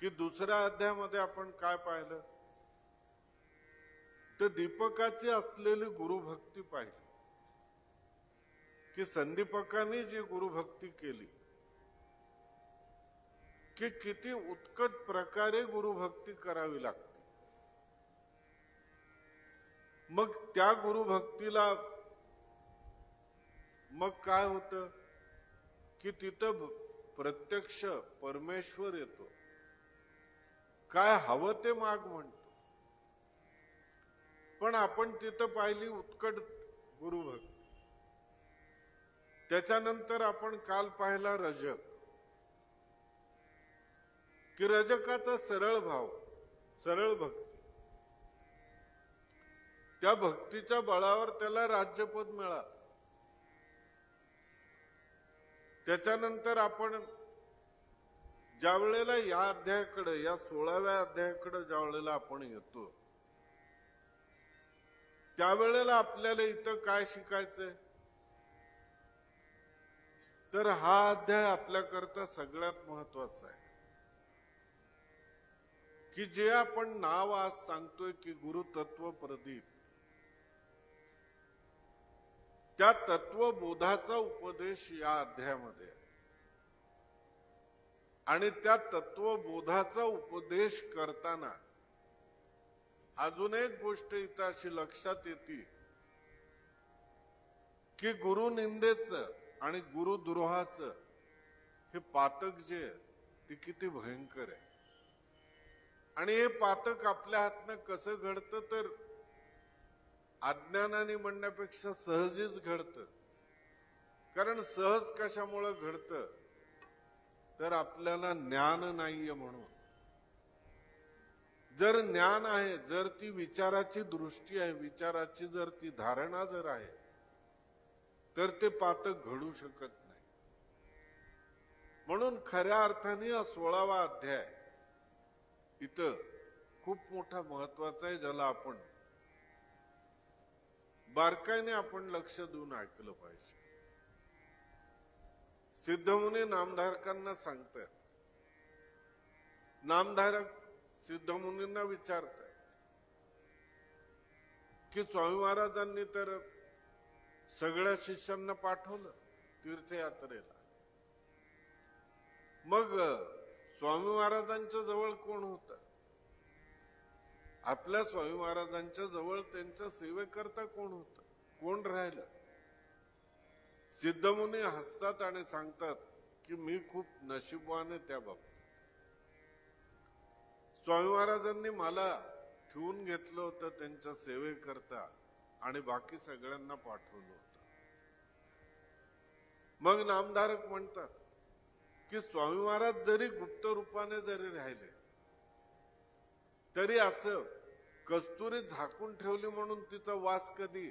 की दुसऱ्या अध्यायामध्ये आपण काय पाहिलं तर दीपकाची असलेली गुरुभक्ती पाहिली की संदीपकाने जी गुरुभक्ती केली की किती उत्कट प्रकारे गुरुभक्ती करावी लागते। मग त्या गुरुभक्तीला मग काय होतं की तिथं प्रत्यक्ष परमेश्वर येतो, काय हवं ते माग म्हणतो। पण आपण तिथं पाहिली उत्कट गुरुभक्ती। त्याच्यानंतर आपण काल पाहिला रजक की रजकाचा सरळ भाव, सरळ भक्ती, त्या भक्तीच्या बळावर त्याला राज्यपद मिळालं। त्याच्यानंतर आपण ज्या वेळेला या अध्यायाकडे, या 16व्या अध्यायाकडे ज्या वेळेला आपण येतो त्यावेळेला आपल्याला इथं काय शिकायचंय तर हा अध्याय आपल्याकरता सगळ्यात महत्वाचा आहे की जे आपण नाव आज सांगतोय की गुरुतत्व प्रदीप, त्या तत्वबोधाचा उपदेश या अध्यायामध्ये आहे। आणि त्या तत्वबोधाचा उपदेश करताना अजून एक गोष्ट इथं अशी लक्षात येते की गुरुनिंदेचं आणि गुरुद्रोहाचं हे पातक जे आहे ते किती भयंकर आहे। आणि हे पातक आपल्या हातनं कसं घडतं तर अज्ञानाने म्हणण्यापेक्षा सहजच घडतं। कारण सहज कशामुळे घडतं तर आपल्याला ज्ञान नाहीये म्हणून। जर ज्ञान आहे, जर ती विचाराची दृष्टी आहे, विचाराची जर ती धारणा जर आहे तर ते पातक घडू शकत नाही। म्हणून खऱ्या अर्थाने हा 16वा अध्याय इथं खूप मोठा महत्वाचा आहे, ज्याला आपण बारकाईने आपण लक्ष देऊन ऐकलं पाहिजे। सिद्धमुनी नामधारकांना सांगतात, नामधारक सिद्धमुनींना विचारतात की स्वामी महाराजांनी तर सगळ्या शिष्यांना पाठवलं तीर्थयात्रेला, मग स्वामी महाराजांच्या जवळ कोण होतं? आपल्या स्वामी महाराजांच्या जवळ त्यांच्या सेवेकरता कोण होतं, कोण राहिलं? सिद्धमुनी हसतात आणि सांगतात की मी खूप नशीबवान आहे त्या बाबतीत। स्वामी महाराजांनी मला ठेवून घेतलं होतं त्यांच्या सेवेकरता आणि बाकी सगळ्यांना पाठवलं होतं। मग नामधारक म्हणतात की स्वामी महाराज जरी गुप्त रूपाने जरी राहिले तरी असं कस्तुरी झाकून ठेवली म्हणून तिचा वास कधी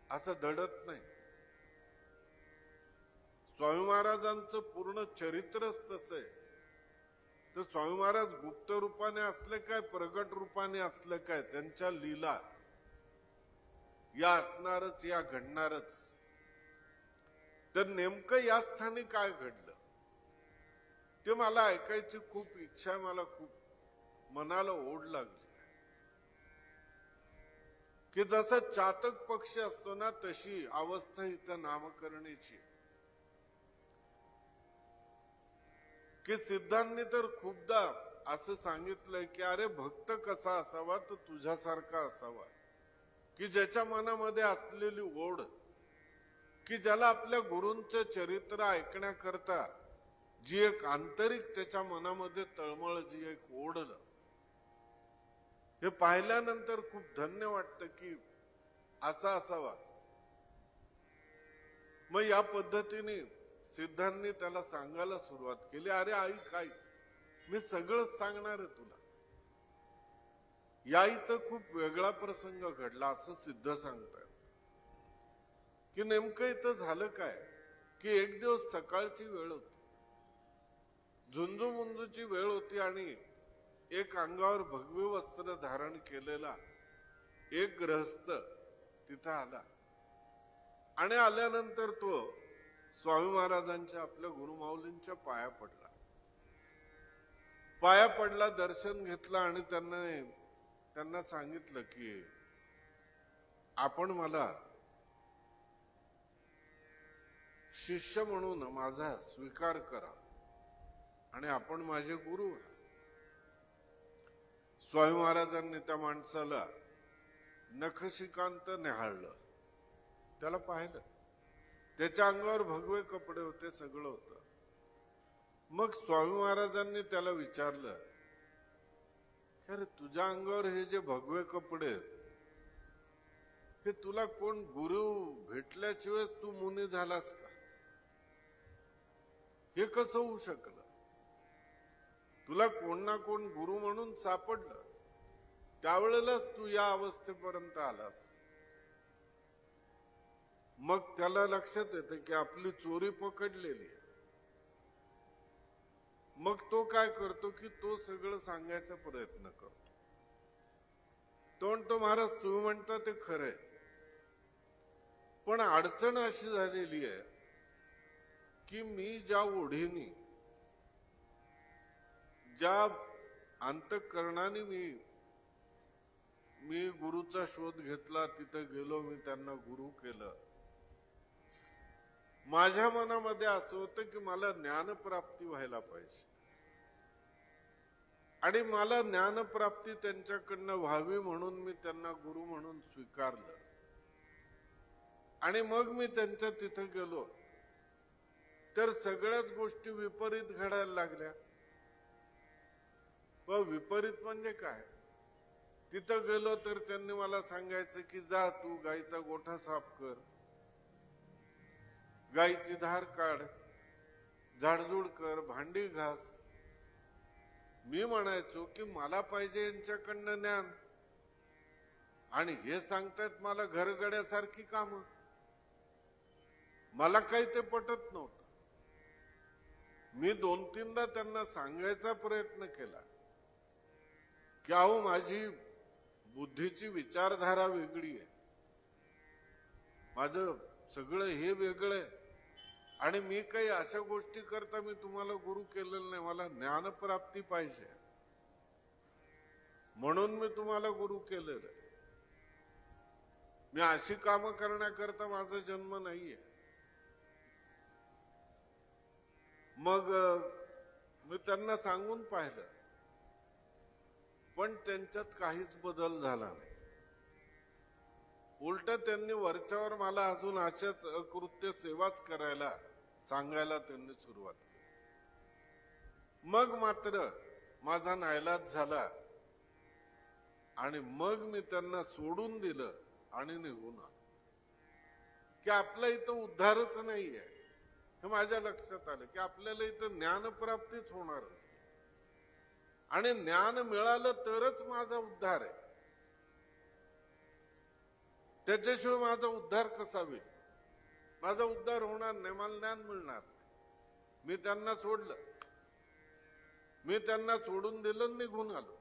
असं दडत नाही। स्वामी महाराजांचं पूर्ण चरित्रच तसं आहे। तर स्वामी महाराज गुप्त रूपाने असले काय, प्रगट रूपाने असले काय, त्यांच्या लीला या असणारच, या घडणारच। तर नेमकं या स्थानी काय घडलं ते मला ऐकायची खूप इच्छा आहे, मला खूप मनाला ओढ लागली की जसं चातक पक्षी असतो ना तशी अवस्था इथं नामकरणीची। की सिद्धांनी तर खूपदा असं सांगितलंय की अरे भक्त कसा असावा तर तुझ्यासारखा असावा, की ज्याच्या मनामध्ये असलेली ओढ, की ज्याला आपल्या गुरूंचं चरित्र ऐकण्याकरता जी एक आंतरिक त्याच्या मनामध्ये तळमळ, जी एक ओढ, हे पाहिल्यानंतर खूप धन्य वाटतं की असा असावा। मग या पद्धतीने सिद्धांनी त्याला सांगायला सुरुवात केली, अरे ऐक ऐक, मी सगळंच सांगणार आहे तुला। या इथं खूप वेगळा प्रसंग घडला असं सिद्ध सांगतात की नेमकं इथं झालं काय की एक दिवस सकाळची वेळ होती, झुंजूमुंजूची वेळ होती आणि एक अंगावर भगवे वस्त्र धारण केलेला एक गृहस्थ तिथं आला आणि आल्यानंतर तो स्वामी महाराजांच्या, आपल्या गुरुमाऊलींच्या पाया पडला। पाया पडला, दर्शन घेतलं आणि त्यांना सांगितलं की आपण मला शिष्य म्हणून माझा स्वीकार करा आणि आपण माझे गुरु. स्वामी महाराजांनी त्या माणसाला नखशिकांत निहाळलं, त्याला पाहिलं. त्याच्या अंगावर भगवे कपडे होते, सगळं होतं. मग स्वामी महाराजांनी त्याला विचारलं, अरे तुझ्या अंगावर हे जे भगवे कपडे आहेत, हे तुला कोण गुरु भेटल्याशिवाय तू मुनी झालास का? हे कसं होऊ शकलं? तुला कोण ना कोण गुरु म्हणून सापडलं, त्यावेळेलाच तू या अवस्थेपर्यंत आलास. मग त्याला लक्षात येतं की आपली चोरी पकडलेली आहे. मग तो काय करतो की तो सगळं सांगायचा प्रयत्न करतो. तो म्हणतो, महाराज तुम्ही म्हणता ते खरंय, पण अडचण अशी झालेली आहे की मी ज्या ओढीने, ज्या अंतःकरणाने मी गुरुचा शोध घेतला, तिथं गेलो, मी त्यांना गुरु केलं, माझ्या मनामध्ये असं होतं की मला ज्ञानप्राप्ती व्हायला पाहिजे आणि मला ज्ञानप्राप्ती त्यांच्याकडनं व्हावी म्हणून मी त्यांना गुरु म्हणून स्वीकारलं. आणि मग मी त्यांच्या तिथं गेलो तर सगळ्याच गोष्टी विपरीत घडायला लागल्या. व विपरीत म्हणजे काय? तिथं गेलो तर त्यांनी मला सांगायचं की जा तू गाईचा गोठा साफ कर, गाईची धार काढ, झाडझूड कर, भांडी घास. मी म्हणायचो की मला पाहिजे यांच्याकडनं ज्ञान, आणि हे सांगतायत मला घरगड्यासारखी कामं. मला काही ते पटत नव्हतं. मी 2-3दा त्यांना सांगायचा प्रयत्न केला की अहो माझी बुद्धीची विचारधारा वेगळी आहे, माझं सगळं हे वेगळं आहे, आणि मी काही अशा गोष्टी करता मी तुम्हाला गुरु केलेलं नाही. मला ज्ञानप्राप्ती पाहिजे म्हणून मी तुम्हाला गुरु केलेलं आहे. मी अशी कामं करण्याकरता माझा जन्म नाहीये. मग मी त्यांना सांगून पाहिलं, पण त्यांच्यात काहीच बदल झाला नाही. उलट त्यांनी वरच्यावर मला अजून अशाच अकृत्य सेवाच करायला सांगायला त्यांनी सुरुवात केली. मग मात्र माझा नाईलाज झाला आणि मग मी त्यांना सोडून दिलं आणि निघून आलो. की आपल्या इथं उद्धारच नाहीये हे माझ्या लक्षात आलं की आपल्याला इथं ज्ञानप्राप्तीच होणार नाही, आणि ज्ञान मिळालं तरच माझा उद्धार आहे. त्याच्याशिवाय माझा उद्धार कसा होईल? माझा उद्धार होणार नाही, मला ज्ञान मिळणार नाही. मी त्यांना सोडलं, मी त्यांना सोडून दिलं, निघून आलो.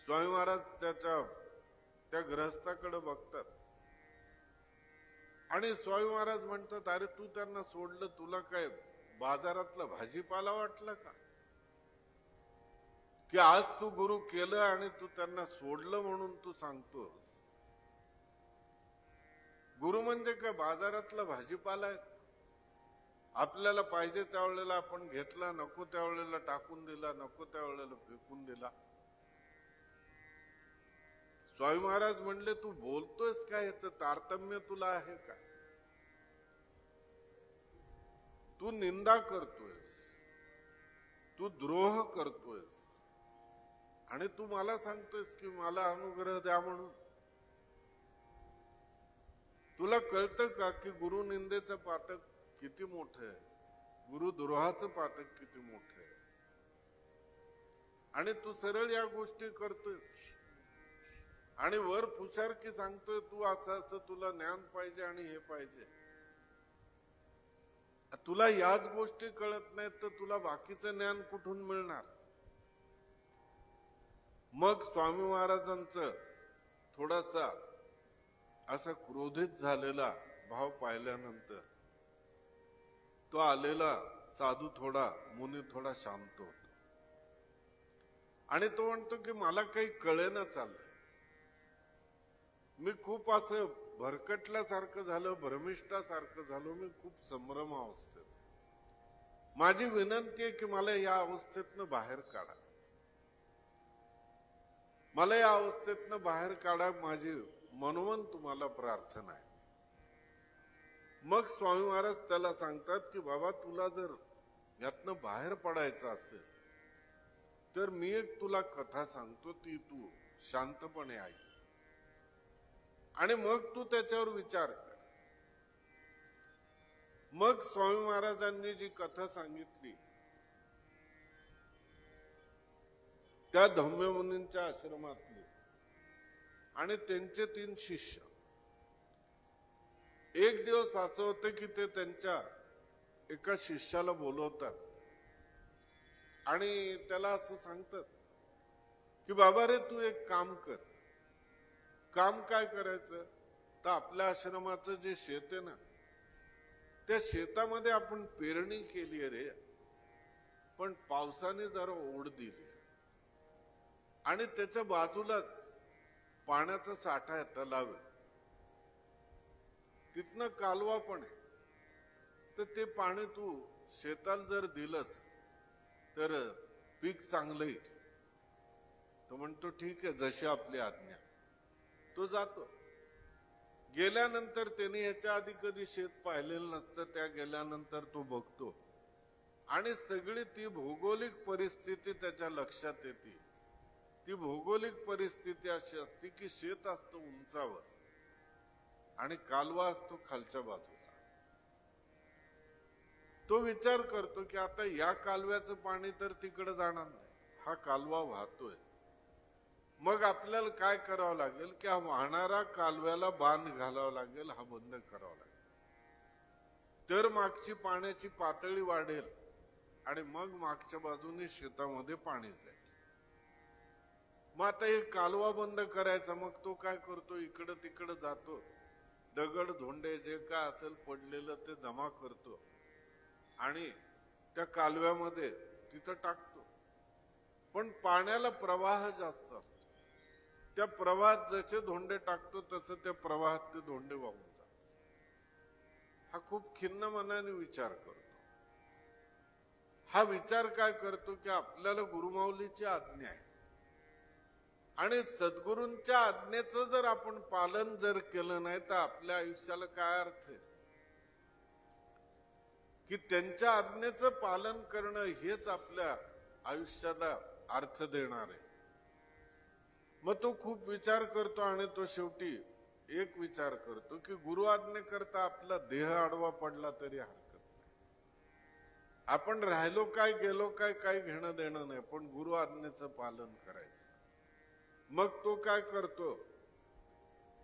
स्वामी महाराज त्या गृहस्थाकडे बघतात आणि स्वामी महाराज म्हणतात, अरे तू त्यांना सोडलं, तुला काय बाजारातला भाजीपाला वाटलं का? की आज तू गुरु केलं आणि तू त्यांना सोडलं म्हणून तू सांगतोस. गुरु म्हणजे काय बाजारातला भाजीपाला आहे? आपल्याला पाहिजे त्यावेळेला आपण घेतला, नको त्यावेळेला टाकून दिला, नको त्यावेळेला फेकून दिला. स्वामी महाराज म्हणले, तू बोलतोयस काय? याचं तारतम्य तुला आहे का? तू निंदा करतोयस, तू द्रोह करतोयस, आणि तू मला सांगतोयस की मला अनुग्रह द्या म्हणून. तुला कळतं का की गुरु निंदेचं पातक किती मोठं आहे, गुरु द्रोहाचं पातक किती मोठं आहे, आणि तू सरळ या गोष्टी करतोयस आणि वर फुशारकी सांगतोय तू असं असं तुला ज्ञान पाहिजे आणि हे पाहिजे. तुला याच गोष्टी कळत नाहीत तर तुला बाकीचं ज्ञान कुठून मिळणार? मग स्वामी महाराजांचं थोडासा असा क्रोधित झालेला भाव पाहिल्यानंतर तो आलेला साधू थोडा, मुनी थोडा शांत होतो आणि तो म्हणतो की मला काही कळेना चाललंय, मी खूप असं भरकटल्यासारखं झालं, भ्रमिष्ठासारखं झालो, मी खूप संभ्रम अवस्थेत, माझी विनंती आहे की मला या अवस्थेतनं बाहेर काढा, मला या अवस्थेतनं बाहेर काढा, माझी मनोमन तुम्हाला प्रार्थना आहे. मग स्वामी महाराज त्याला सांगतात की बाबा तुला जर यातनं बाहेर पडायचं असेल तर मी एक तुला कथा सांगतो, ती तू शांतपणे ऐक आणि मग तू त्याच्यावर विचार कर. मग स्वामी महाराजांनी जी कथा सांगितली त्या धम्म मुनींच्या आश्रमातली आणि त्यांचे 3 शिष्य, एक दिवस असं होतं की ते त्यांच्या एका शिष्याला बोलवतात आणि त्याला असं सांगतात की बाबा रे तू एक काम कर. काम काय करायचं तर आपल्या आश्रमाचं जे शेत आहे ना, त्या शेतामध्ये आपण पेरणी केली रे, पण पावसाने जरा ओढ दिली आणि त्याच्या बाजूलाच पाण्याचा साठा आहे, तलाव आहे, तिथनं कालवा पण आहे, तर ते पाणी तू शेताला जर दिलंस तर पीक चांगलं येईल. तो म्हणतो ठीक आहे, जशी आपली आज्ञा. तो जातो. गेल्यानंतर त्याने याच्या आधी कधी शेत पाहिलेलं नसतं, त्या गेल्यानंतर तो बघतो आणि सगळी ती भौगोलिक परिस्थिती त्याच्या लक्षात येते. ती भौगोलिक परिस्थिती अशी असते की शेत असतं उंचावर आणि कालवा असतो खालच्या बाजूला. तो विचार करतो की आता या कालव्याचं पाणी तर तिकडे जाणार नाही, हा कालवा वाहतोय, मग आपल्याला काय करावं लागेल की हा वाहणारा कालव्याला बांध घालावा लागेल, हा बंद करावा लागेल, तर मागची पाण्याची पातळी वाढेल आणि मग मागच्या बाजूने शेतामध्ये पाणी जाईल. मग आता हे कालवा बंद करायचा, मग तो काय करतो, इकडं तिकडं जातो, दगड धोंडे जे काय असेल पडलेलं ते जमा करतो आणि त्या कालव्यामध्ये तिथं टाकतो. पण पाण्याला प्रवाह जास्त असतो, त्या प्रवाहात जसे धोंडे टाकतो तसं त्या प्रवाहात ते धोंडे वाहून जातात. हा खूप खिन्न मनाने विचार करतो. हा विचार काय करतो की आपल्याला गुरुमाऊलीची आज्ञा आहे आणि सद्गुरूंच्या आज्ञेचं जर आपण पालन जर केलं नाही तर आपल्या आयुष्याला काय अर्थ आहे, की त्यांच्या आज्ञेचं पालन करणं हेच आपल्या आयुष्याला अर्थ देणार आहे. मग तो खूप विचार करतो आणि तो शेवटी एक विचार करतो की गुरु आज्ञेकरता आपला देह आडवा पडला तरी हरकत नाही, आपण राहिलो काय गेलो काय काही घेणं देणं नाही, पण गुरु आज्ञेचं पालन करायचं. मग तो काय करतो,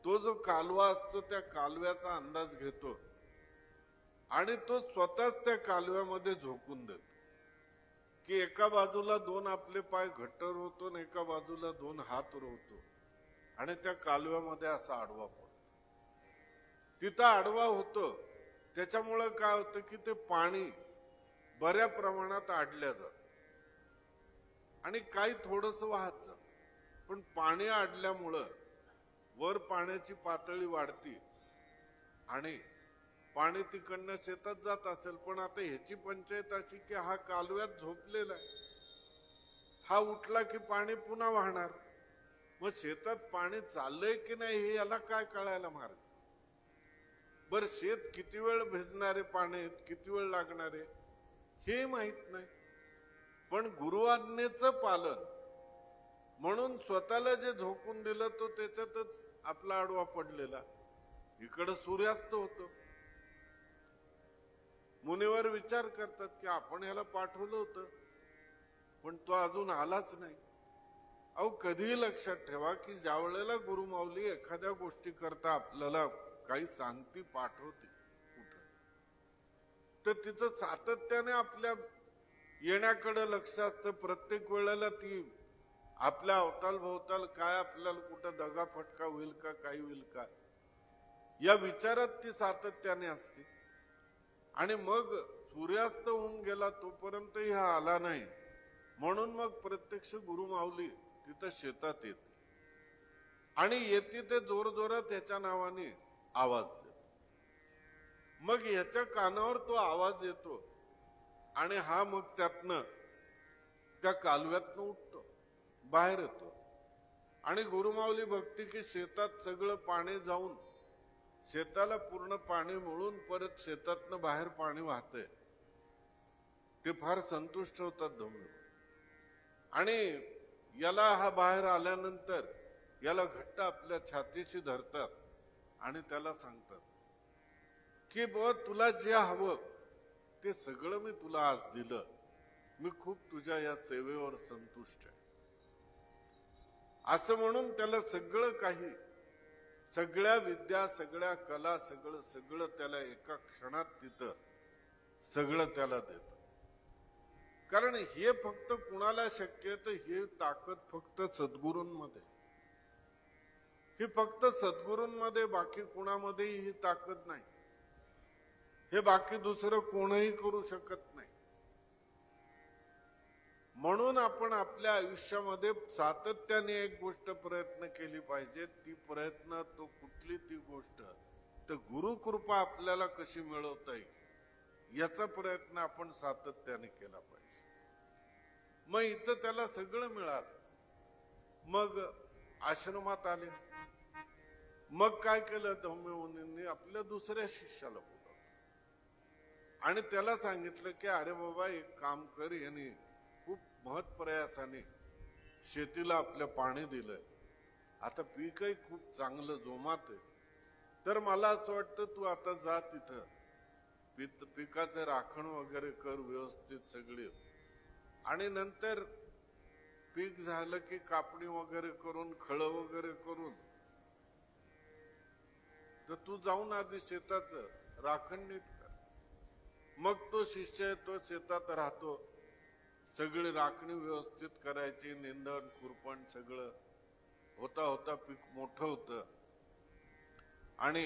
तो जो कालवा असतो त्या कालव्याचा अंदाज घेतो आणि तो स्वतःच त्या कालव्यामध्ये झोकून देतो की एका बाजूला 2 आपले पाय घट्ट रोवतो आणि एका बाजूला 2 हात रोवतो आणि त्या कालव्यामध्ये असा आडवा पडतो. तिथं आडवा होतो, त्याच्यामुळं काय होतं की ते पाणी बऱ्या प्रमाणात आडल्या जात आणि काही थोडस वाहत जात, पण पाणी आडल्यामुळं वर पाण्याची पातळी वाढती आणि पाणी तिकडनं शेतात जात असेल. पण आता ह्याची पंचायत अशी की हा कालव्यात झोपलेला आहे, हा उठला की पाणी पुन्हा वाहणार, मग शेतात पाणी चाललंय की नाही हे याला काय कळायला मार्ग. बर शेत किती वेळ भिजणारे पाण्यात, किती वेळ लागणारे हे माहित नाही, पण गुरुआज्ञेचं पालन म्हणून स्वतःला जे झोकून दिलं तो त्याच्यातच आपला आडवा पडलेला. इकडं सूर्यास्त होतो. मुनीवर विचार करतात की आपण याला पाठवलं होतं पण तो अजून आलाच नाही. अहो कधीही लक्षात ठेवा की ज्या वेळेला गुरुमाऊली एखाद्या गोष्टी करता आपल्याला काही सांगती, पाठवते कुठं, तर तिचं सातत्याने आपल्या येण्याकडे लक्ष असतं. प्रत्येक वेळेला ती आपल्या अवताल भोवताल काय आपल्याला कुठं दगा फटका होईल का, काही होईल का, या विचारात ती सातत्याने असते. आणि मग सूर्यास्त होऊन गेला तोपर्यंतही हा आला नाही, म्हणून मग प्रत्यक्ष गुरुमाऊली तिथं शेतात येते आणि येते ते जोरजोरात त्याच्या नावाने आवाज देतो. मग याच्या कानावर तो आवाज येतो आणि हा मग त्यातनं त्या कालव्यातनं उठतो, बाहेर येतो आणि गुरुमाऊली बघते की शेतात सगळं पाणी जाऊन शेताला पूर्ण पाणी मिळून परत शेतातनं बाहेर पाणी वाहतंय. ते फार संतुष्ट होतात धोंडू आणि याला हा बाहेर आल्यानंतर याला घट्ट आपल्या छातीशी धरतात आणि त्याला सांगतात की ब तुला जे हवं ते सगळं मी तुला आज दिलं, मी खूप तुझ्या या सेवेवर संतुष्ट आहे. असं म्हणून त्याला सगळं काही, सगळ्या विद्या, सगळ्या कला, सगळं त्याला एका क्षणात तिथं सगळं त्याला देतं. कारण हे फक्त कुणाला शक्य आहे, तर हे ताकद फक्त सद्गुरूंमध्ये, ही फक्त सद्गुरूंमध्ये, बाकी कुणामध्येही ही ताकद नाही. हे बाकी दुसरं कोणही करू शकत नाही. म्हणून आपण आपल्या आयुष्यामध्ये सातत्याने एक गोष्ट प्रयत्न केली पाहिजे. ती प्रयत्न तो कुठली ती गोष्ट, तर गुरुकृपा आपल्याला कशी मिळवता येईल याचा प्रयत्न आपण सातत्याने केला पाहिजे. मग इथं त्याला सगळं मिळालं. मग आश्रमात आले. मग काय केलं धम्म मुनींनी, आपल्या दुसऱ्या शिष्याला बोलावलं आणि त्याला सांगितलं की अरे बाबा एक काम कर, यांनी खूप महत्प्रयासाने शेतीला आपल्या पाणी दिलंय, आता पीकही खूप चांगलं जोमात आहे, तर मला असं वाटतं तू आता जा तिथं पिकाचं राखण वगैरे कर व्यवस्थित सगळे, आणि नंतर पीक झालं की कापणी वगैरे करून खळं वगैरे करून तर तू जाऊन आधी शेताचं राखण नीट कर. मग तो शिष्य आहे तो शेतात राहतो, सगळी राखणी व्यवस्थित करायची, निंदण खुरपण सगळं होता होता पीक मोठं होतं आणि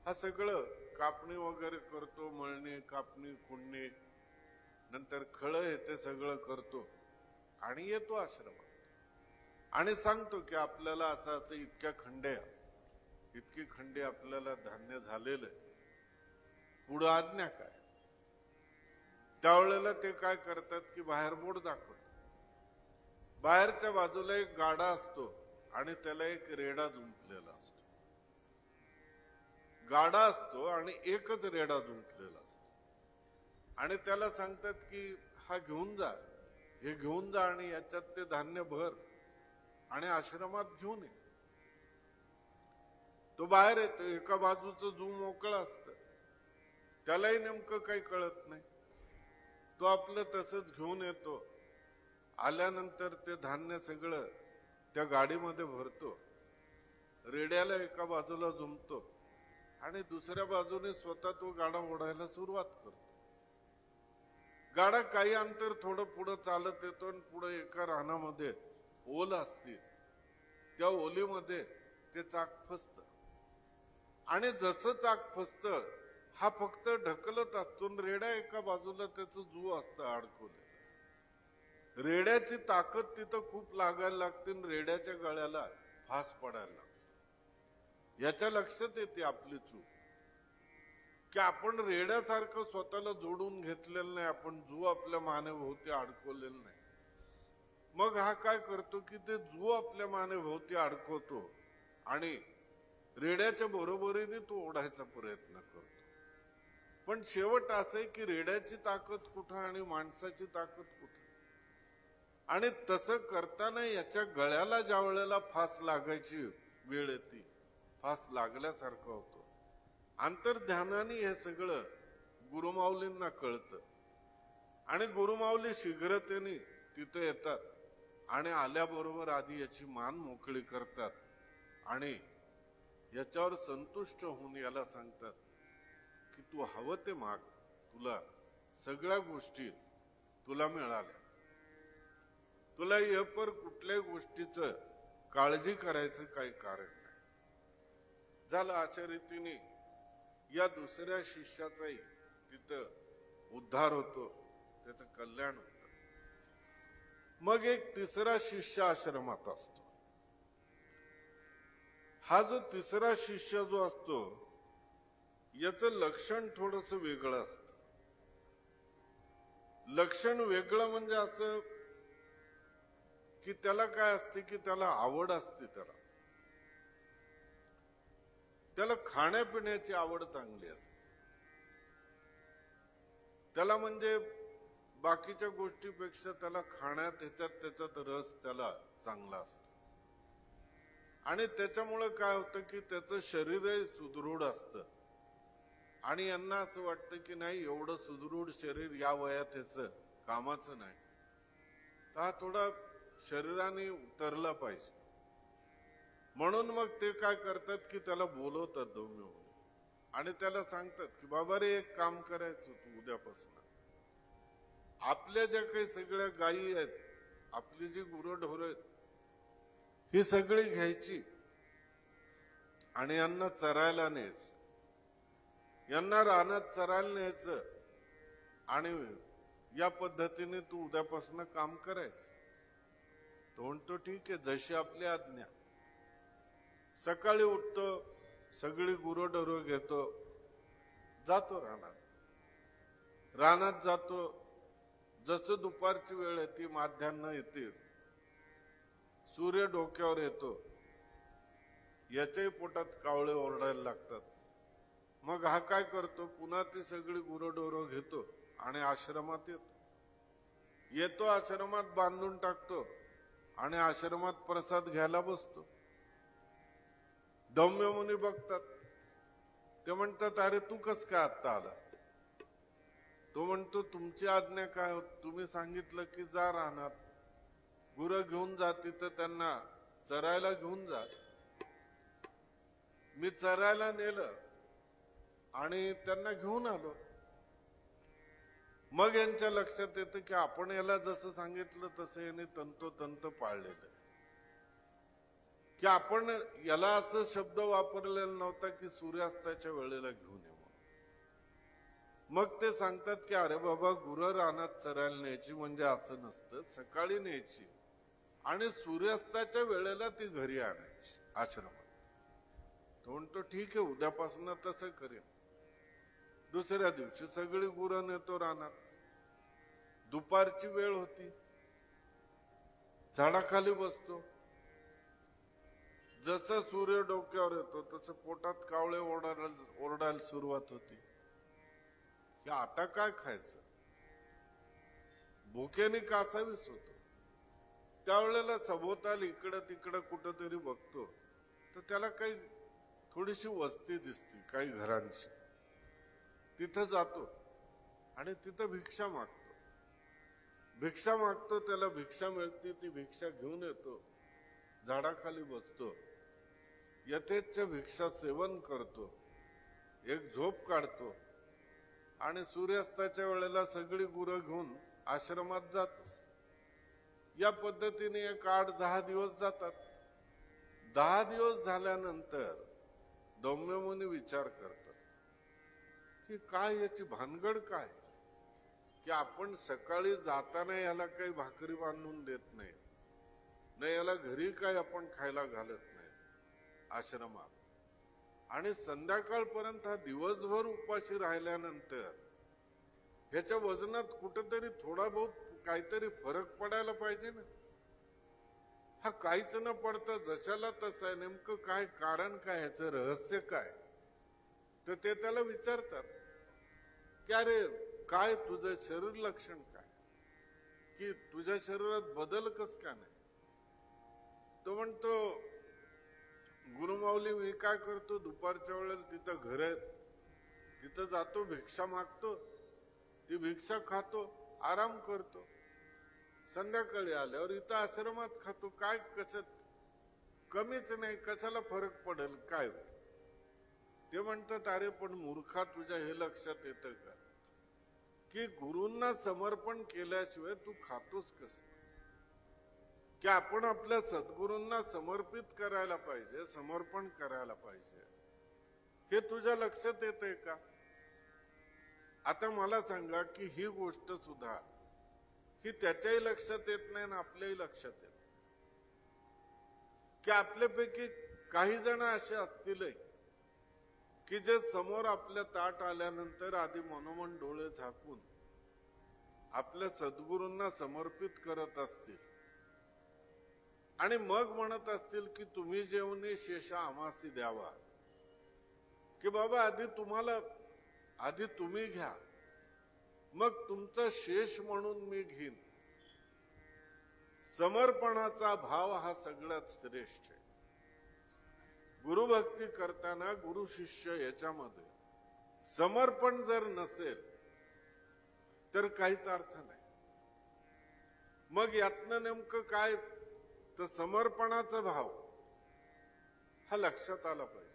हा सगळं कापणी वगैरे करतो, मळणी कापणी खुडणी, नंतर खळं हे ते सगळं करतो आणि येतो आश्रमात आणि सांगतो की आपल्याला असं असं इतकी खंडे आपल्याला धान्य झालेलं आहे, पुढं आज्ञा काय. त्यावेळेला ते काय करतात की बाहेर बोर्ड दाखवतात. बाहेरच्या बाजूला एक गाडा असतो आणि त्याला एक रेडा जुंपलेला असतो. गाडा असतो आणि एकच रेडा जुंपलेला असतो आणि त्याला सांगतात की हा घेऊन जा, हे घेऊन जा आणि याच्यात ते धान्य भर आणि आश्रमात घेऊन ये. तो बाहेर येतो, एका बाजूचं जू मोकळं असतं, त्यालाही नेमकं काही कळत नाही. तो आपलं तसंच घेऊन येतो. आल्यानंतर ते धान्य सगळं त्या गाडीमध्ये भरतो, रेड्याला एका बाजूला जुंपतो आणि दुसऱ्या बाजूने स्वतः तो गाडा ओढायला सुरुवात करतो. गाडा काही अंतर थोडं पुढं चालत येतो आणि पुढे एका रानामध्ये ओल असते, त्या ओलीमध्ये ते चाक फसतं आणि जसं चाक फसतं हा फक्त ढकलत असतो, रेड्या एका बाजूला त्याचं जू असतं अडकवलेलं. रेड्याची ताकद तिथं खूप लागायला लागते, रेड्याच्या गळ्याला फास पडायला लागतो. याच्या लक्षात येते आपली चूक की आपण रेड्यासारखं स्वतःला जोडून घेतलेलं नाही, आपण जू आपल्या मानेभोवती अडकवलेलं नाही. मग हा काय करतो की ते जू आपल्या मानेभोवती अडकवतो आणि रेड्याच्या बरोबरीने तो ओढायचा प्रयत्न करतो. पण शेवट असं आहे की रेड्याची ताकद कुठं आणि माणसाची ताकद कुठं. आणि तसं करताना याच्या गळ्याला ज्या वेळेला फास लागायची वेळ येते, फास लागल्यासारखं होतो. अंतर्ध्यानाने हे सगळं गुरुमाऊलींना कळतं आणि गुरुमाऊली शीघ्रतेने तिथं येतात आणि आल्याबरोबर आधी याची मान मोकळी करतात आणि याच्यावर संतुष्ट होऊन याला सांगतात की तू हवं ते माग, तुला सगळ्या गोष्टी तुला मिळाल्या, तुला पर कुठल्याही गोष्टीचं काळजी करायचं काही कारण नाही. झालं. अशा रीतीने या दुसऱ्या शिष्याचाही तिथं उद्धार होतो, त्याचं कल्याण होतं. मग एक तिसरा शिष्य आश्रमात असतो. हा जो तिसरा शिष्य जो असतो याचं लक्षण थोडस वेगळं असतं. लक्षण वेगळं म्हणजे असं की त्याला काय असते की त्याला आवड असते, त्याला खाण्यापिण्याची आवड चांगली असते. त्याला म्हणजे बाकीच्या गोष्टीपेक्षा त्याला खाण्यात त्याच्यात रस त्याला चांगला असतो. आणि त्याच्यामुळे काय होतं की त्याचं शरीरही सुदृढ असतं. आणि यांना असं वाटतं की नाही, एवढं सुदृढ शरीर या वयात त्याचं कामाचं नाही, तर हा थोडा शरीराने उतरला पाहिजे. म्हणून मग ते काय करतात की त्याला बोलवतात धौम्य म्हणून आणि त्याला सांगतात की बाबा रे, एक काम करायचं तू उद्यापासून आपल्या ज्या काही सगळ्या गायी आहेत, आपली जी गुरंढोरं आहेत, ही सगळी घ्यायची आणि यांना चरायला न्यायचं, यांना रानात चरायला न्यायचं आणि या पद्धतीने तू उद्यापासून काम करायचं. तो म्हणतो ठीक आहे, जशी आपली आज्ञा. सकाळी उठतो, सगळी गुरंढोरं घेतो, जातो रानात जातो. जसं दुपारची वेळ येते, माध्यान्ह येते, सूर्य डोक्यावर येतो, याच्याही पोटात कावळे ओरडायला लागतात. मग हा काय करतो, पुन्हा ती सगळी गुरंढोरं घेतो आणि आश्रमात येतो, आश्रमात बांधून टाकतो आणि आश्रमात प्रसाद घ्यायला बसतो. धौम्य मुनी बघतात, ते म्हणतात अरे तू कस काय आत्ता आला? तो म्हणतो तुमची आज्ञा काय होत, तुम्ही सांगितलं की जा रानात, गुरं घेऊन जा, तिथं त्यांना चरायला घेऊन जा. मी चरायला नेलं आणि त्यांना घेऊन आलो. मग यांच्या लक्षात येतं की आपण याला जसं सांगितलं तसं याने तंतोतंत पाळलेलं, की आपण याला असं शब्द वापरलेला नव्हता की सूर्यास्ताच्या वेळेला घेऊन ये. मग ते सांगतात की अरे बाबा, गुरं रानात चरायला न्यायची म्हणजे असं नसतं, सकाळी न्यायची आणि सूर्यास्ताच्या वेळेला ती घरी आणायची आश्रमात. तो म्हणतो ठीक आहे, उद्यापासून तसं करेन. दुसऱ्या दिवशी सगळी गुरं नेतो रानात. दुपारची वेळ होती, झाडाखाली बसतो. जसं सूर्य डोक्यावर येतो तसं पोटात कावळे ओरडायला सुरुवात होती की आता काय खायचं, भुकेने कासावीस होतो. त्यावेळेला सभोवताली इकडं तिकडं कुठंतरी बघतो तर त्याला काही थोडीशी वस्ती दिसते काही घरांची. तिथं जातो आणि तिथं भिक्षा मागतो. त्याला भिक्षा मिळते, ती भिक्षा घेऊन येतो, झाडाखाली बसतो, यथेच्छ भिक्षा सेवन करतो, एक झोप काढतो आणि सूर्यास्ताच्या वेळेला सगळी गुरं घेऊन आश्रमात जातो. या पद्धतीने एक 8-10 दिवस जातात. 10 दिवस झाल्यानंतर धौम्य मुनी विचार करतात की काय याची भानगड काय, की आपण सकाळी जाताना याला काही भाकरी बांधून देत नाही, न याला घरी काय आपण खायला घालत नाही आश्रमात, आणि संध्याकाळपर्यंत हा दिवसभर उपाशी राहिल्यानंतर ह्याच्या वजनात कुठेतरी थोडा बहुत काहीतरी फरक पडायला पाहिजे ना. हा काहीच न पडता जशाला तसा आहे. नेमकं काय कारण काय, ह्याचं रहस्य काय? तर ते त्याला विचारतात की अरे काय तुझं शरीर लक्षण काय, की तुझ्या शरीरात बदल कस का नाही? तो म्हणतो गुरुमाऊली, मी काय करतो, दुपारच्या वेळेला तिथं घर आहे, तिथं जातो, भिक्षा मागतो, ती भिक्षा खातो, आराम करतो, संध्याकाळी आल्यावर इथं आश्रमात खातो. काय कसं कमीच नाही, कशाला फरक पडेल काय? ते म्हणतात अरे पण मूर्खा, तुझ्या हे लक्षात येतं का की गुरूंना समर्पण केल्याशिवाय तू खातोस कसं? की आपण आपल्या सद्गुरूंना समर्पित करायला पाहिजे, समर्पण करायला पाहिजे, हे तुझ्या लक्षात येतंय का? आता मला सांगा की ही गोष्ट सुद्धा ही त्याच्याही लक्षात येत नाही ना आपल्याही लक्षात येत की आपल्यापैकी काही जण असे असतीलही की जे समोर आपल्या ताट आल्यानंतर आधी मनोमन डोळे झाकून आपल्या सद्गुरूंना समर्पित करत असतील आणि मग म्हणत असतील की तुम्ही जेवणे शेषा आम्हासी द्यावा, की बाबा आधी तुम्ही घ्या, मग तुमचा शेष म्हणून मी घेईन. समर्पणाचा भाव हा सगळ्यात श्रेष्ठ आहे. गुरुभक्ती करताना गुरु शिष्य याच्यामध्ये समर्पण जर नसेल तर काहीच अर्थ नाही. मग यातनं नेमकं काय, तर समर्पणाचा भाव हा लक्षात आला पाहिजे.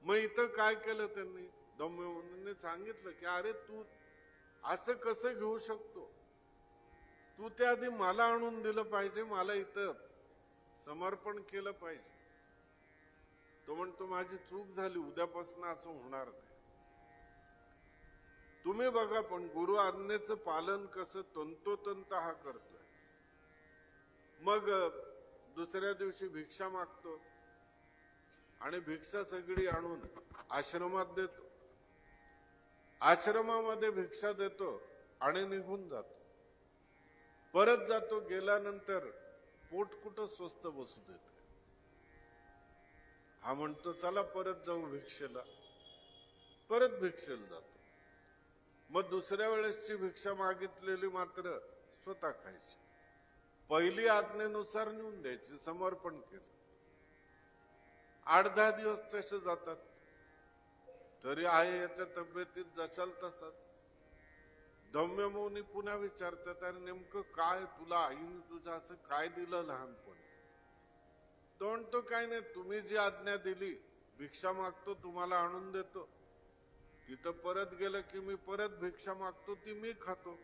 मग इथं काय केलं त्यांनी, दौम्यने सांगितलं की अरे तू असं कसं घेऊ शकतो, तू त्या आधी मला आणून दिलं पाहिजे, मला इथं समर्पण केलं पाहिजे. तो म्हणतो माझी चूक झाली, उद्यापासून असं होणार नाही. तुम्ही बघा पण गुरु आज्ञेचं पालन कसं तंतोतंत हा करतोय. मग दुसऱ्या दिवशी भिक्षा मागतो आणि भिक्षा सगळी आणून आश्रमात देतो. आश्रमामध्ये भिक्षा देतो आणि निघून जातो. परत जातो, गेल्यानंतर पोट कुठं स्वस्त बसू देत. हा म्हणतो चला परत जाऊ भिक्षेला. परत भिक्षेला जातो. मग दुसऱ्या वेळेसची भिक्षा मागितलेली मात्र स्वतः खायची. पहिली आज्ञेनुसार नेऊन द्यायची, समर्पण केलं. 8-10 दिवस तसे जातात. तरी आहे याच्या तब्येतीत जशाल तसाच. दौम्य मौनी पुन्हा विचारतात अरे नेमकं काय तुला आईने तुझं असं काय दिलं लहानपणी. तो म्हणतो काय नाही, तुम्ही जी आज्ञा दिली, भिक्षा मागतो तुम्हाला आणून देतो, तिथं परत गेलं की मी परत भिक्षा मागतो, ती मी खातो.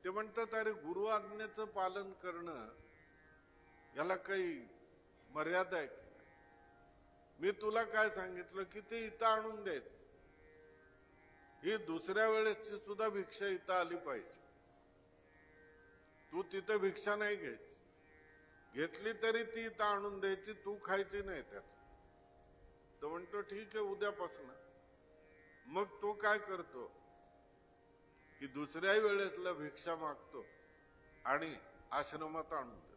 ते म्हणतात अरे गुरु आज्ञेचं पालन करणं याला काही मर्यादा आहे. मी तुला काय सांगितलं की ते इथं आणून द्यायचं. ही दुसऱ्या वेळेसची सुद्धा भिक्षा इथं आली पाहिजे. तू तिथं भिक्षा नाही घ्यायची, घेतली तरी ती इथं आणून द्यायची, तू खायची नाही त्यात. तो म्हणतो ठीक आहे उद्यापासून. मग तो काय करतो की दुसऱ्याही वेळेसला भिक्षा मागतो आणि आश्रमात आणून देतो.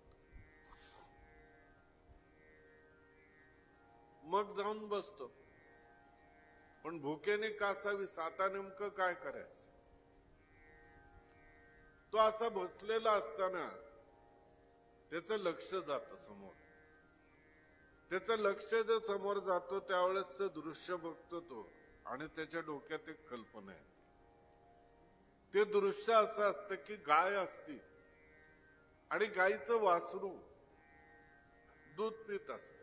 मग जाऊन बसतो. पण भुकेने कासावी, आता नेमकं काय करायचं. तो असा बसलेला असताना त्याचं लक्ष जातं समोर. त्याचं लक्ष जे समोर जातो त्यावेळेस ते दृश्य बघतो तो आणि त्याच्या डोक्यात एक कल्पना आहे. ते दृश्य असं असतं की गाय असती आणि गाईचं वासरू दूध पित असत.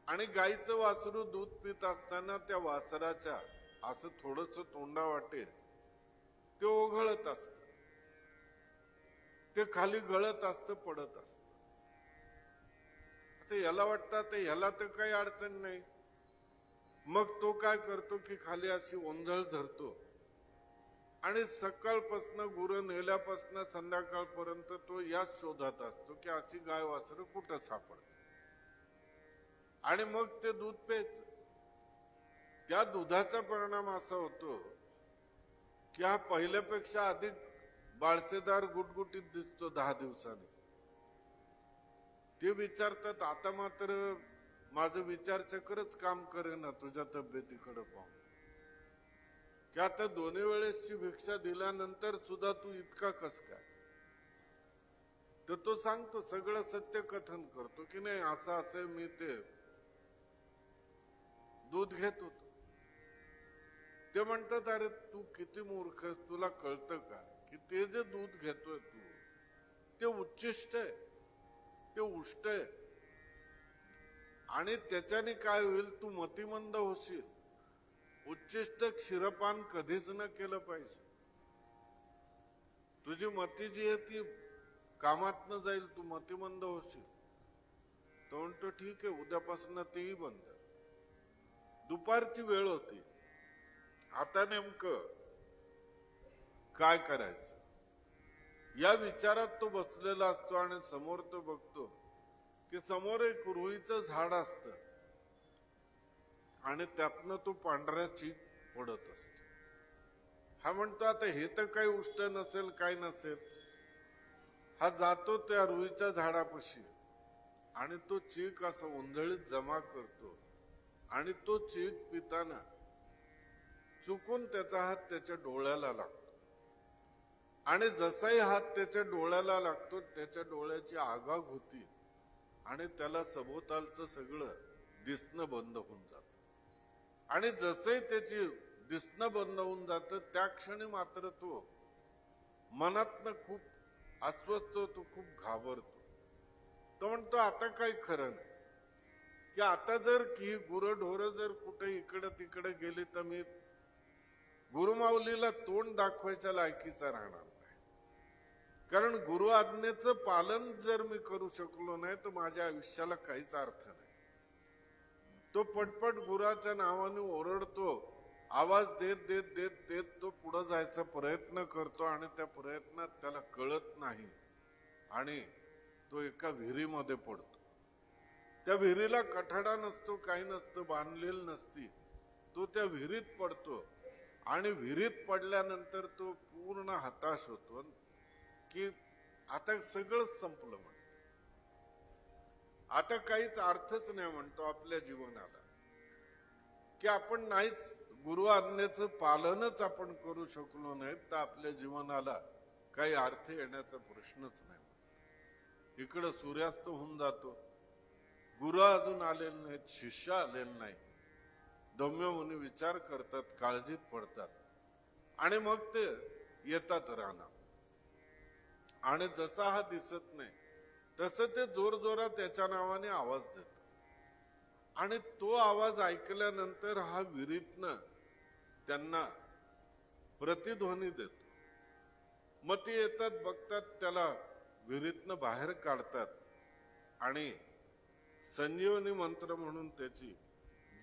आणि गाईचं वासरू दूध पित असताना त्या वासराच्या असं थोडस तोंडा वाटेल ते ओघळत असत. ते खाली गळत असत, पडत असत. आता याला वाटतं याला तर काही अडचण नाही. मग तो काय करतो की खाली अशी ओंजळ धरतो आणि सकाळपासनं गुरं नेल्यापासनं संध्याकाळपर्यंत तो याच शोधात असतो की अशी गाय वासरं कुठं सापडते. आणि मग ते दूध प्यायचं. त्या दुधाचा परिणाम असा होतो की हा पहिल्यापेक्षा अधिक बाळसेदार गुटगुटीत दिसतो 10 दिवसांनी. ते विचारतात आता मात्र माझं विचारचक्रच काम करेना तुझ्या तब्येतीकडे पाहून, की आता दोन्ही वेळेसची भिक्षा दिल्यानंतर सुद्धा तू इतका कस काय. तर तो सांगतो, सगळं सत्य कथन करतो की नाही असं असं मी ते दूध घेत होतो. ते म्हणतात अरे तू किती मूर्ख, तुला कळतं का की ते जे दूध घेतोय तू ते उच्चिष्ट आहे, ते उष्ट आहे. आणि त्याच्याने काय होईल, तू मतिमंद होशील. उच्चिष्ट क्षीरपान कधीच न केलं पाहिजे. तुझी मती जी आहे ती कामात न जाईल, तू मतिमंद होशील. तो म्हणतो ठीक आहे उद्यापासून तेही बंद. दुपारची वेळ होती आता नेमकं काय करायचं या विचारात तो बसलेला असतो आणि समोर तो बघतो की समोर एक रुईचं झाड असतं आणि त्यातनं तो पांढऱ्या चीक पडत असतो. हा म्हणतो आता हे तर काही उष्ट नसेल, काय नसेल. हा जातो त्या रुईच्या झाडापाशी आणि तो चीक असं ओंजळीत जमा करतो आणि तो चीक पिताना चुकून त्याचा हात त्याच्या डोळ्याला लागतो आणि जसाही हात त्याच्या डोळ्याला लागतो त्याच्या डोळ्याची आगाग होती आणि त्याला सभोवतालचं सगळं दिसणं बंद होऊन जात आणि जसंही त्याची दिसणं बंद होऊन जातं त्या क्षणी मात्र तो मनातनं खूप अस्वस्थ होतो, खूप घाबरतो. तो म्हणतो आता काही खरं नाही की आता जर ही गुरंढोरं जर कुठे इकडं तिकडे गेली तर मी गुरुमाऊलीला तोंड दाखवायच्या लायकीचा राहणार नाही. कारण गुरु आज्ञेचं पालन जर मी करू शकलो नाही तर माझ्या आयुष्याला काहीच अर्थ नाही. तो पटपट गुराच्या नावाने ओरडतो, आवाज देत देत देत देत तो पुढे जायचा प्रयत्न करतो आणि त्या प्रयत्नात त्याला कळत नाही आणि तो एका विहिरीमध्ये पडतो. त्या विहिरीला कठाडा नसतो, काही नसतं, बांधलेलं नसती. तो त्या विहिरीत पडतो आणि विहिरीत पडल्यानंतर तो पूर्ण हताश होतो की आता सगळंच संपलं म्हणतो, आता काहीच अर्थच नाही म्हणतो आपल्या जीवनाला, की आपण नाहीच गुरु आज्ञेचं पालनच आपण करू शकलो नाही तर आपल्या जीवनाला काही अर्थ येण्याचा प्रश्नच नाही. इकडं सूर्यास्त होऊन जातो, गुरु अजून आलेले नाहीत, शिष्य आलेले नाही. दम्य मुनी विचार करतात, काळजीत पडतात आणि मग ते येतात राहणार आणि जसा हा दिसत नाही तसं ते जोर जोरात त्याच्या नावाने आवाज देतात आणि तो आवाज ऐकल्यानंतर हा विहिरीतनं त्यांना प्रतिध्वनी देतो. मग ते येतात, बघतात, त्याला विहिरीतनं बाहेर काढतात आणि संजीवनी मंत्र म्हणून त्याची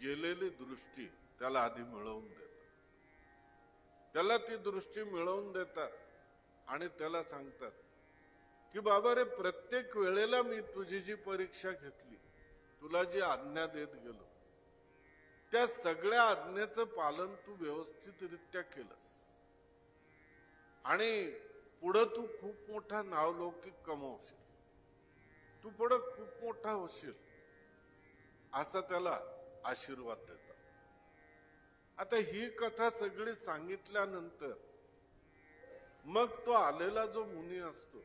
गेलेली दृष्टी त्याला आधी मिळवून देतात. त्याला ती दृष्टी मिळवून देतात आणि त्याला सांगतात की बाबा रे, प्रत्येक वेळेला मी तुझी जी परीक्षा घेतली, तुला जी आज्ञा देत गेलो, त्या सगळ्या आज्ञेचं पालन तू व्यवस्थितरित्या केलंस आणि पुढं तू खूप मोठा नावलौकिक कमवशील, तू पुढं खूप मोठा होशील, असा त्याला आशीर्वाद देतात. आता ही कथा सगळी सांगितल्यानंतर मग तो आलेला जो मुनी असतो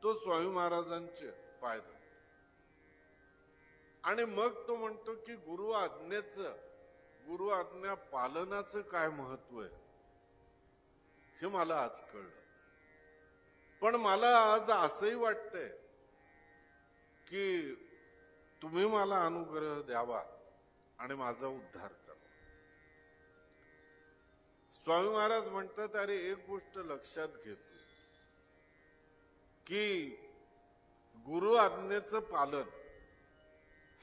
तो स्वामी महाराजांचे पाय धरतो आणि मग तो म्हणतो की गुरु आज्ञा पालनाचं काय महत्व आहे हे मला आज कळलं. पण मला आज असंही वाटतंय की तुम्ही मला अनुग्रह द्यावा आणि माझा उद्धार करा. स्वामी महाराज म्हणतात, अरे एक गोष्ट लक्षात घेतो की गुरु आज्ञेचं पालन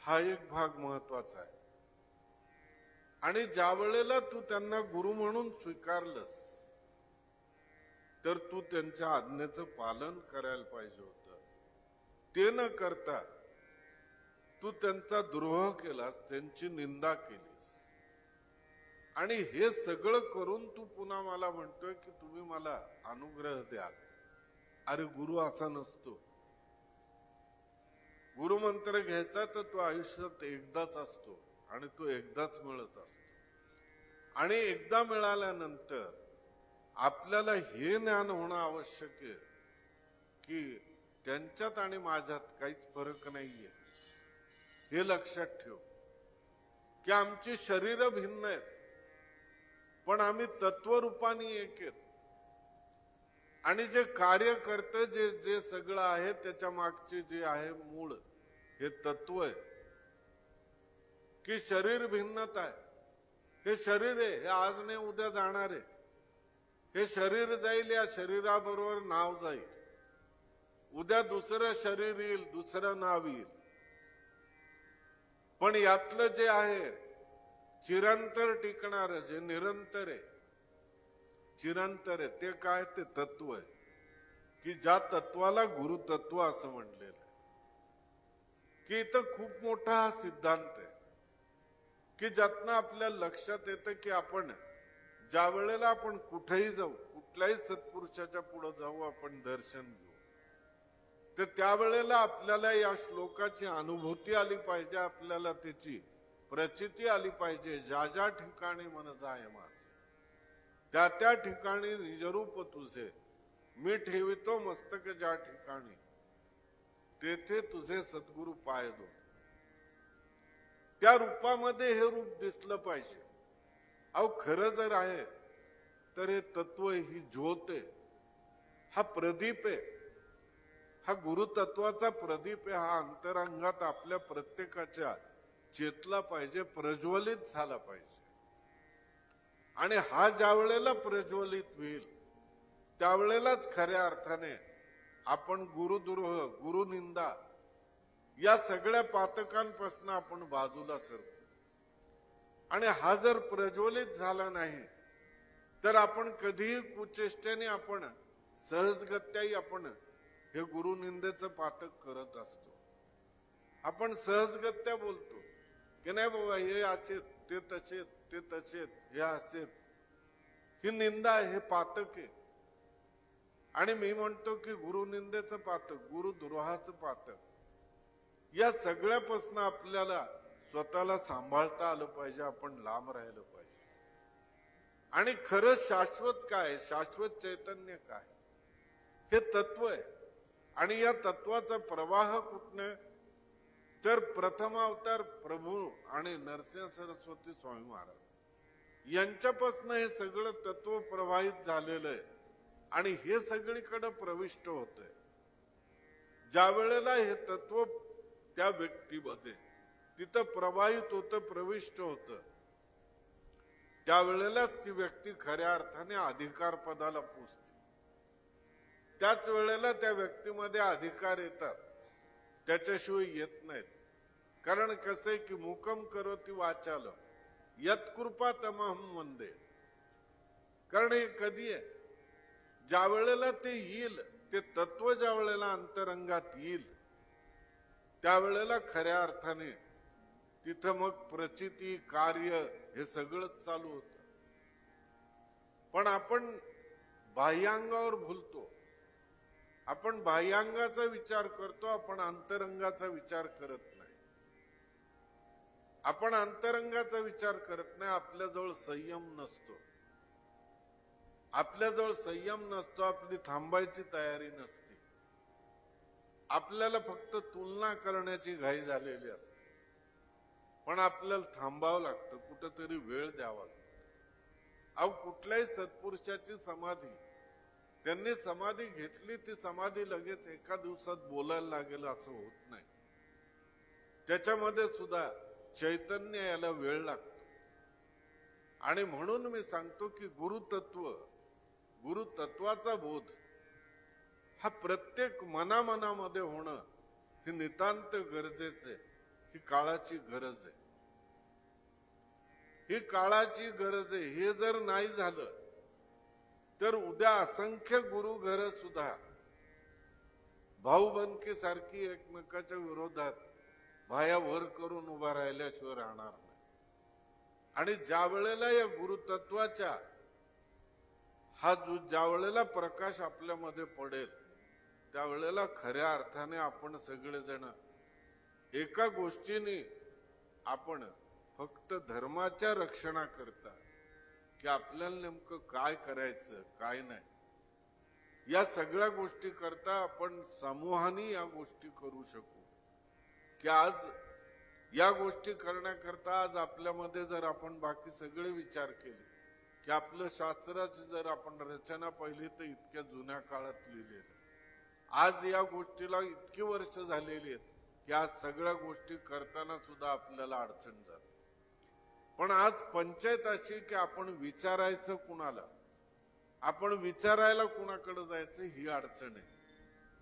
हा एक भाग महत्वाचा आहे आणि ज्या वेळेला तू त्यांना गुरु म्हणून स्वीकारलंस तर तू त्यांच्या आज्ञेचं पालन करायला पाहिजे होतं. ते न करता तू त्यांचा द्रोह केलास, त्यांची निंदा केलीस आणि हे सगळं करून तू पुन्हा मला म्हणतोय की तुम्ही मला अनुग्रह द्या. अरे गुरु असा नसतो. गुरुमंत्र घ्यायचा तर तो आयुष्यात एकदाच असतो आणि तो एकदाच मिळत असतो आणि एकदा मिळाल्यानंतर आपल्याला हे ज्ञान होणं आवश्यक आहे की त्यांच्यात आणि माझ्यात काहीच फरक नाहीये. हे लक्षात ठेव की आमची शरीर भिन्न आहेत पण आम्ही तत्वरूपाने एक आहेत आणि जे कार्य करतं जे सगळं आहे त्याच्या मागचे जे आहे मूळ हे तत्व आहे की शरीर भिन्नता आहे. हे शरीर आहे, हे आज नाही उद्या जाणार आहे. हे शरीर जाईल, या शरीराबरोबर नाव जाईल. उद्या दुसरं शरीर येईल, दुसरं नाव येईल. पण यातलं जे आहे चिरंतर टिकणार, जे निरंतर आहे, चिरंतर आहे, ते काय? ते तत्व आहे, की ज्या तत्वाला गुरुतत्व असं म्हणलेलं आहे. की इथं खूप मोठा हा सिद्धांत आहे, की ज्यातनं आपल्या लक्षात येतं की आपण ज्या वेळेला आपण कुठेही जाऊ, कुठल्याही सत्पुरुषाच्या पुढे जाऊ, आपण दर्शन घेऊ, तर त्यावेळेला आपल्याला या श्लोकाची अनुभूती आली पाहिजे, आपल्याला त्याची प्रचिती आली पाहिजे. ज्या ज्या ठिकाणी मन जाय माझे, त्या त्या ठिकाणी निजरूप तुझे, मी ठेवितो मस्तक ज्या ठिकाणी, तेथे तुझे सद्गुरु पाय दो. त्या रूपामध्ये हे रूप दिसलं पाहिजे. अहो खरं जर आहे तर हे तत्व, ही ज्योत आहे, हा प्रदीप आहे, हा गुरुतत्वाचा प्रदीप आहे, हा अंतरंगात आपल्या प्रत्येकाच्या चेतला पाहिजे, प्रज्वलित झाला पाहिजे. आणि हा ज्या वेळेला प्रज्वलित होईल त्यावेळेलाच खऱ्या अर्थाने आपण गुरुद्रोह, गुरुनिंदा या सगळ्या पातकांपासून आपण बाजूला सरतो. आणि हा जर प्रज्वलित झाला नाही तर आपण कधीही कुचेष्टेने, आपण सहजगत्याही आपण हे गुरुनिंदेचं पातक करत असतो. आपण सहजगत्या बोलतो की नाही बाबा हे असेच, ते तसेच, ते तसेच, हे असेच. ही निंदा, हे पातक आहे. आणि मी म्हणतो की गुरुनिंदेचं पातक, गुरुद्रोहाचं पातक, या सगळ्यापासून आपल्याला स्वतःला सांभाळता आलं पाहिजे, आपण लांब राहिलं पाहिजे. आणि खरं शाश्वत काय, शाश्वत चैतन्य काय, हे तत्व आहे. आणि या तत्वाचा प्रवाह कुठने? तर प्रथम अवतार प्रभू आणि नरसिंह सरस्वती स्वामी महाराज यांच्यापासून हे सगळं तत्व प्रवाहित झालेलं आहे. आणि हे सगळीकडे प्रविष्ट होतंय. ज्या वेळेला हे तत्व त्या व्यक्तीमध्ये तिथं प्रवाहित होतं, प्रविष्ट होतं, त्यावेळेलाच ती व्यक्ती खऱ्या अर्थाने अधिकार पदाला पोचते. त्याच वेळेला त्या व्यक्तीमध्ये अधिकार येतात, त्याच्याशिवाय येत नाहीत. कारण कसं आहे की मुकम करोति वाचालम यत्कृपा तमहम वंदे. कारण हे कधी आहे? ज्या वेळेला ते येईल, ते तत्व ज्या वेळेला अंतरंगात येईल त्यावेळेला खऱ्या अर्थाने तिथं मग प्रचिती, कार्य हे सगळंच चालू होतं. पण आपण बाह्यांगावर भुलतो. आपण बाह्यांगाचा विचार करतो, आपण अंतरंगाचा विचार करत नाही. आपण अंतरंगाचा विचार करत नाही. आपल्याजवळ संयम नसतो, आपल्याजवळ संयम नसतो, आपली थांबायची तयारी नसते. आपल्याला फक्त तुलना करण्याची घाई झालेली असते. पण आपल्याला थांबावं लागतं, कुठंतरी वेळ द्यावा लागतो. अहो कुठल्याही सत्पुरुषाची समाधी, त्यांनी समाधी घेतली, ती समाधी लगेच एका दिवसात बोलायला लागेल असं होत नाही. त्याच्यामध्ये सुद्धा चैतन्य याला वेळ लागतो. आणि म्हणून मी सांगतो की गुरुतत्व, गुरुतत्वाचा बोध हा प्रत्येक मनामनामध्ये होणं हे नितांत गरजेचं आहे. ही काळाची गरज आहे, ही काळाची गरज आहे. हे जर नाही झालं तर उद्या असंख्य गुरु घर सुद्धा भाऊबंदकी सारखी एकमेकाच्या विरोधात भाया वर करून उभा राहिल्याशिवाय राहणार नाही. आणि ज्या वेळेला या गुरुतत्वाच्या हा जो ज्या वेळेला प्रकाश आपल्यामध्ये पडेल त्यावेळेला खऱ्या अर्थाने आपण सगळेजण एका गोष्टीने, आपण फक्त धर्माच्या रक्षणाकरता की आपल्याला नेमकं काय करायचं काय नाही, या सगळ्या गोष्टी करता आपण समूहाने या गोष्टी करू शकू. की आज या गोष्टी करण्याकरता आज आपल्यामध्ये जर आपण बाकी सगळे विचार केले की आपलं शास्त्राची जर आपण रचना पाहिली तर इतक्या जुन्या काळात लिहिलेलं, आज या गोष्टीला इतकी वर्ष झालेली आहेत की आज सगळ्या गोष्टी करताना सुद्धा आपल्याला अडचण जाते. पण आज पंचायत अशी की आपण विचारायचं कुणाला, आपण विचारायला कुणाकडे जायचं ही अडचण आहे.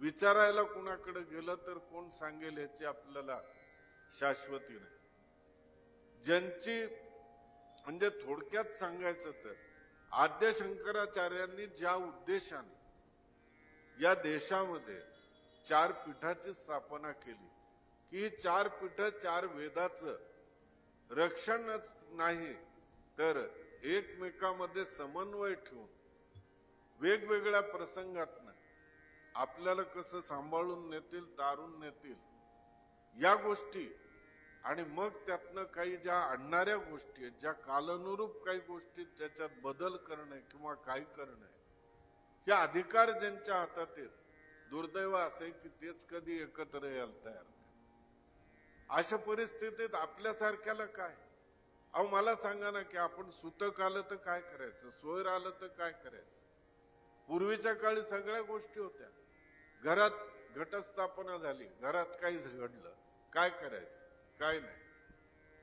विचारायला कुणाकडे गेलं तर कोण सांगेल याची आपल्याला शाश्वती नाही. ज्यांची म्हणजे थोडक्यात सांगायचं तर आद्य शंकराचार्यांनी ज्या उद्देशाने या देशामध्ये 4 पीठाची स्थापना केली की 4 पीठ 4 वेदाचं रक्षणच नाही तर एकमेकांमध्ये समन्वय ठेवून वेगवेगळ्या प्रसंगातनं आपल्याला कसं सांभाळून नेतील, तारून नेतील या गोष्टी आणि मग त्यातनं काही ज्या आणणाऱ्या गोष्टी आहेत, ज्या कालानुरूप काही गोष्टी त्याच्यात बदल करणे किंवा काय करणे, हे अधिकार ज्यांच्या हातात आहेत, दुर्दैव असे की तेच कधी एकत्र यायला तयार नाही. अशा परिस्थितीत आपल्यासारख्याला काय? अहो मला सांगा ना की आपण सुतक आलं तर काय करायचं, सोयर आलं तर काय करायचं? पूर्वीच्या काळी सगळ्या गोष्टी होत्या. घरात घटस्थापना झाली, घरात काही घडलं, काय करायचं, काय नाही,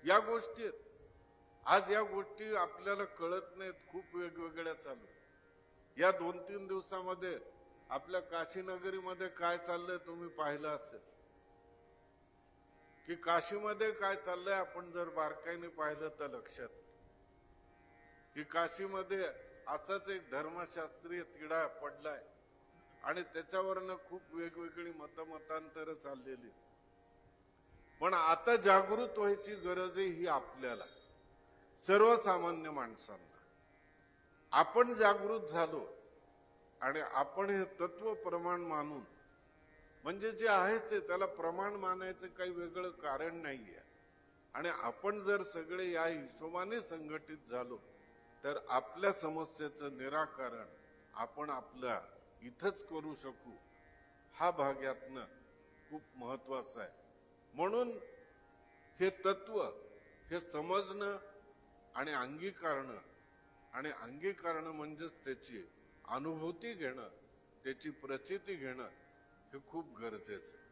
या गोष्टी आहेत. आज या गोष्टी आपल्याला कळत नाहीत, खूप वेगवेगळ्या चालू. या 2-3 दिवसामध्ये आपल्या काशीनगरीमध्ये काय चाललंय तुम्ही पाहिलं असेल की काशीमध्ये काय चाललंय. आपण जर बारकाईने पाहिलं तर लक्षात की काशीमध्ये असाच एक धर्मशास्त्रीय तिढा पडलाय आणि त्याच्यावरनं खूप वेगवेगळी मतांतर चाललेली. पण आता जागृत व्हायची गरज आहे ही आपल्याला, सर्वसामान्य माणसांना. आपण जागृत झालो आणि आपण हे तत्व प्रमाण मानून, म्हणजे जे आहेच आहे त्याला प्रमाण मानायचं काही वेगळं कारण नाहीये, आणि आपण जर सगळे या हिशोबाने संघटित झालो तर आपल्या समस्येचं निराकरण आपण आपल्या इथंच करू शकू. हा भाग यातनं खूप महत्वाचा आहे. म्हणून हे तत्व हे समजणं आणि अंगीकारणं, आणि अंगीकारणं म्हणजेच त्याची अनुभूती घेणं, त्याची प्रचिती घेणं हे खूप गरजेचं आहे.